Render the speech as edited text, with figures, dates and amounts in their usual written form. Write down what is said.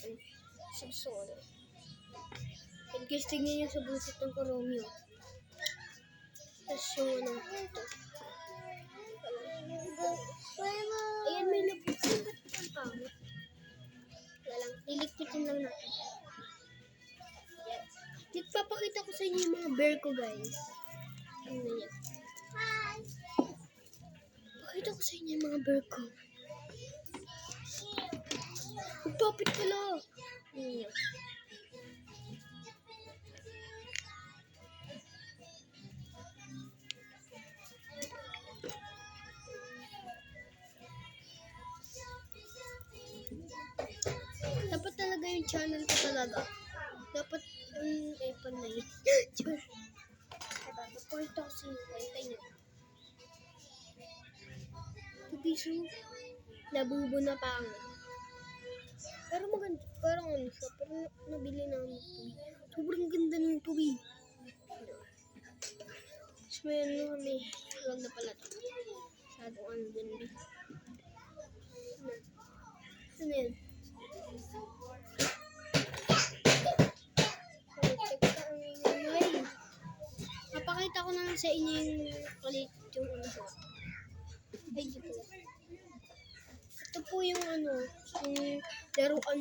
natin. Subsol. And guys, tignan nyo sa busit ng Coromio. Tapos yung ano, ito. Ayan, may lapit. Ang pangit. Wala lang, lilikpitin lang natin. Yan. Nagpapakita ko sa inyo yung mga bear ko, guys. Tingnan nyo. Pakita ko sa inyo yung mga bear ko. Magtapit ka lang. Tingnan nyo. Dapat talaga yung channel ko talaga. Dapat panay. Char. Pakita ko sa inyo. Pakita nyo. Tubiso. Nabubo na pangit. Pero maganda. Parang ano siya. Pero nabili na ng tubi. Sobrang ganda ng tubi. So may ano kami. Huwag na pala ito. Masyadong ano ganda. Ano yun? Napakita ko na sa inyo yung ulit yung ano ko. Ay, dito. Ito po yung ano, yung laruan